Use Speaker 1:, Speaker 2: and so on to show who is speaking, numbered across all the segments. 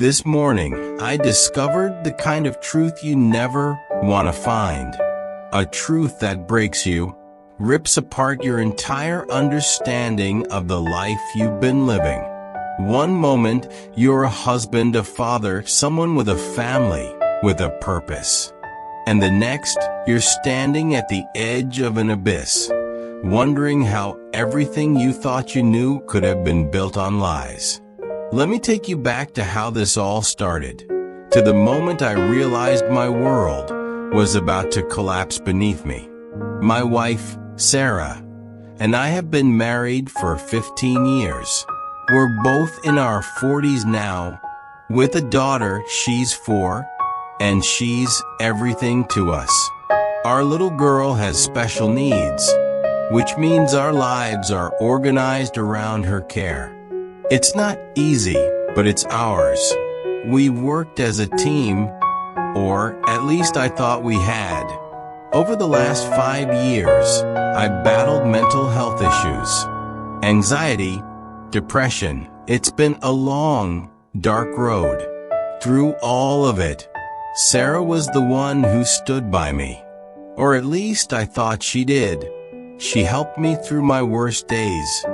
Speaker 1: This morning, I discovered the kind of truth you never want to find. A truth that breaks you, rips apart your entire understanding of the life you've been living. One moment, you're a husband, a father, someone with a family, with a purpose. And the next, you're standing at the edge of an abyss, wondering how everything you thought you knew could have been built on lies. Let me take you back to how this all started, to the moment I realized my world was about to collapse beneath me. My wife, Sarah, and I have been married for 15 years. We're both in our 40s now, with a daughter, she's 4, and she's everything to us. Our little girl has special needs, which means our lives are organized around her care. It's not easy, but it's ours. We worked as a team, or at least I thought we had. Over the last 5 years, I've battled mental health issues, anxiety, depression. It's been a long, dark road. Through all of it, Sarah was the one who stood by me. Or at least I thought she did. She helped me through my worst days.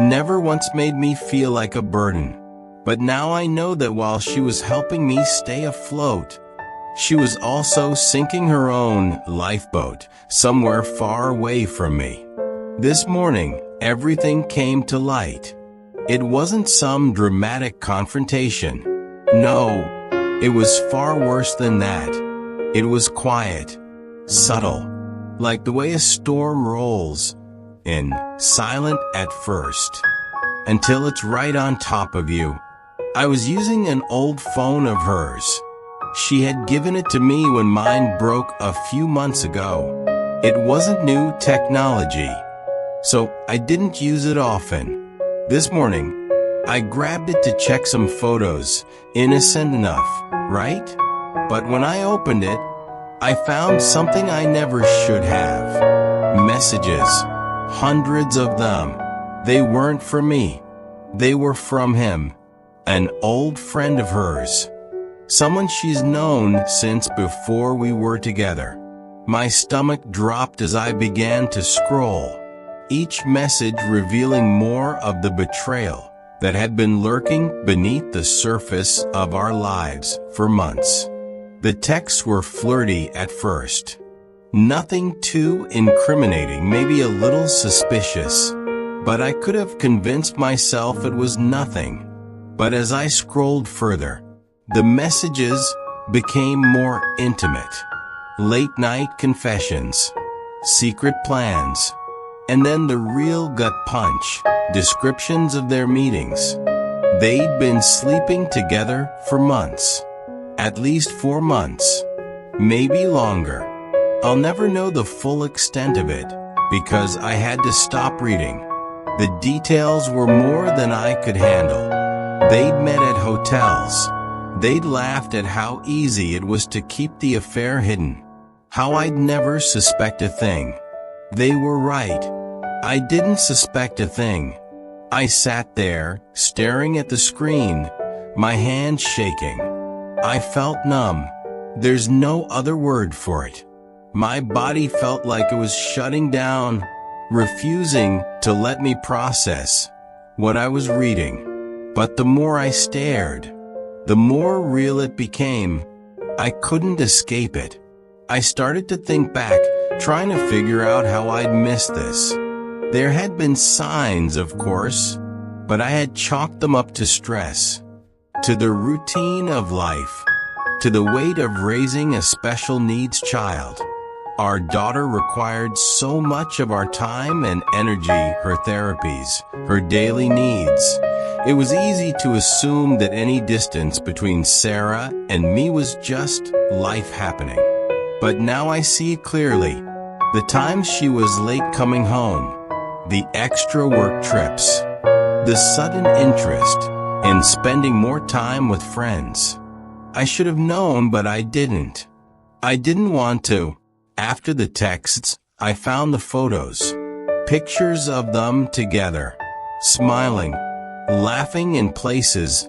Speaker 1: Never once made me feel like a burden. But now I know that while she was helping me stay afloat, she was also sinking her own lifeboat somewhere far away from me. This morning, everything came to light. It wasn't some dramatic confrontation. No, it was far worse than that. It was quiet, subtle, like the way a storm rolls in, silent at first, until it's right on top of you. I was using an old phone of hers. She had given it to me when mine broke a few months ago. It wasn't new technology, so I didn't use it often. This morning, I grabbed it to check some photos, innocent enough, right? But when I opened it, I found something I never should have. Messages, hundreds of them. They weren't for me. They were from him, an old friend of hers. Someone she's known since before we were together. My stomach dropped as I began to scroll, each message revealing more of the betrayal that had been lurking beneath the surface of our lives for months. The texts were flirty at first. Nothing too incriminating, maybe a little suspicious, but I could have convinced myself it was nothing. But as I scrolled further, the messages became more intimate. Late-night confessions, secret plans, and then the real gut punch, descriptions of their meetings. They'd been sleeping together for months. At least 4 months. Maybe longer. I'll never know the full extent of it, because I had to stop reading. The details were more than I could handle. They'd met at hotels. They'd laughed at how easy it was to keep the affair hidden. How I'd never suspect a thing. They were right. I didn't suspect a thing. I sat there, staring at the screen, my hands shaking. I felt numb. There's no other word for it. My body felt like it was shutting down, refusing to let me process what I was reading. But the more I stared, the more real it became. I couldn't escape it. I started to think back, trying to figure out how I'd missed this. There had been signs, of course, but I had chalked them up to stress, to the routine of life, to the weight of raising a special needs child. Our daughter required so much of our time and energy, her therapies, her daily needs. It was easy to assume that any distance between Sarah and me was just life happening. But now I see clearly. The times she was late coming home, the extra work trips, the sudden interest in spending more time with friends. I should have known, but I didn't. I didn't want to. After the texts, I found the photos, pictures of them together, smiling, laughing in places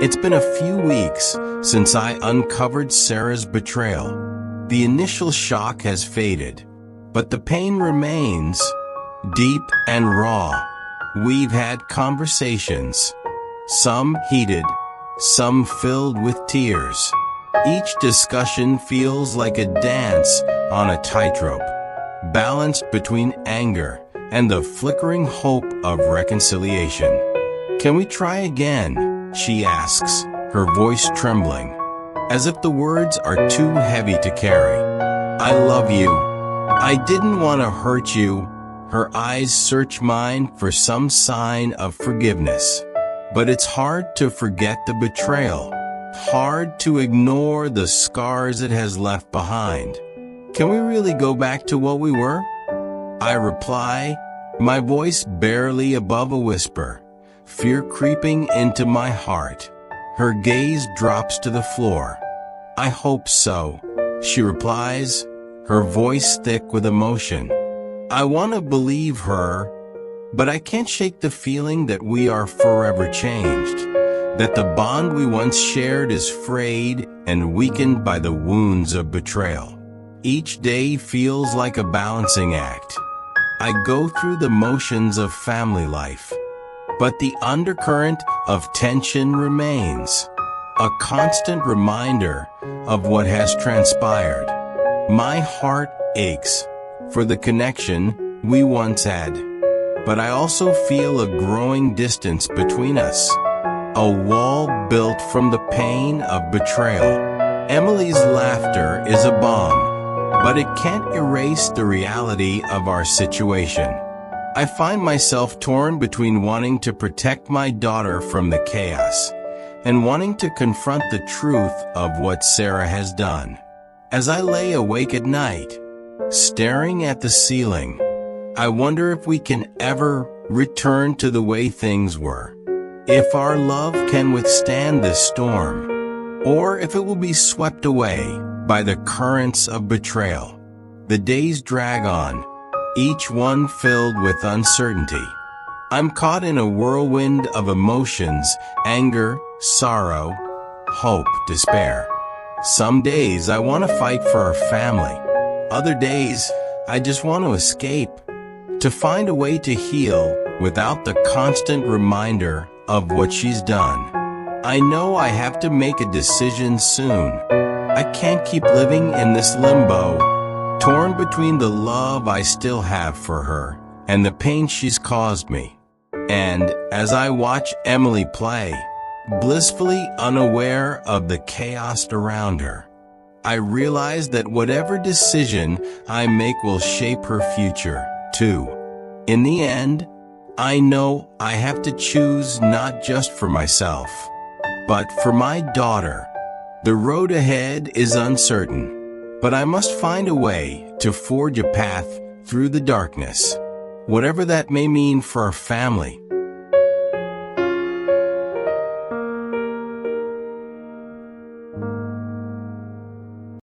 Speaker 1: It's been a few weeks since I uncovered Sarah's betrayal. The initial shock has faded, but the pain remains, deep and raw. We've had conversations, some heated, some filled with tears. Each discussion feels like a dance on a tightrope, balanced between anger and the flickering hope of reconciliation. "Can we try again?" she asks, her voice trembling, as if the words are too heavy to carry. "I love you. I didn't want to hurt you." Her eyes search mine for some sign of forgiveness. But it's hard to forget the betrayal, hard to ignore the scars it has left behind. "Can we really go back to what we were?" I reply, my voice barely above a whisper, fear creeping into my heart. Her gaze drops to the floor. "I hope so," she replies, her voice thick with emotion. I want to believe her, but I can't shake the feeling that we are forever changed, that the bond we once shared is frayed and weakened by the wounds of betrayal. Each day feels like a balancing act. I go through the motions of family life, but the undercurrent of tension remains, a constant reminder of what has transpired. My heart aches for the connection we once had, but I also feel a growing distance between us, a wall built from the pain of betrayal. Emily's laughter is a balm, but it can't erase the reality of our situation. I find myself torn between wanting to protect my daughter from the chaos and wanting to confront the truth of what Sarah has done. As I lay awake at night, staring at the ceiling, I wonder if we can ever return to the way things were, if our love can withstand this storm, or if it will be swept away by the currents of betrayal. The days drag on, each one filled with uncertainty. I'm caught in a whirlwind of emotions, anger, sorrow, hope, despair. Some days I want to fight for our family. Other days, I just want to escape, to find a way to heal without the constant reminder of what she's done. I know I have to make a decision soon. I can't keep living in this limbo, torn between the love I still have for her and the pain she's caused me. And as I watch Emily play, blissfully unaware of the chaos around her, I realize that whatever decision I make will shape her future, too. In the end, I know I have to choose not just for myself, but for my daughter. The road ahead is uncertain, but I must find a way to forge a path through the darkness, whatever that may mean for our family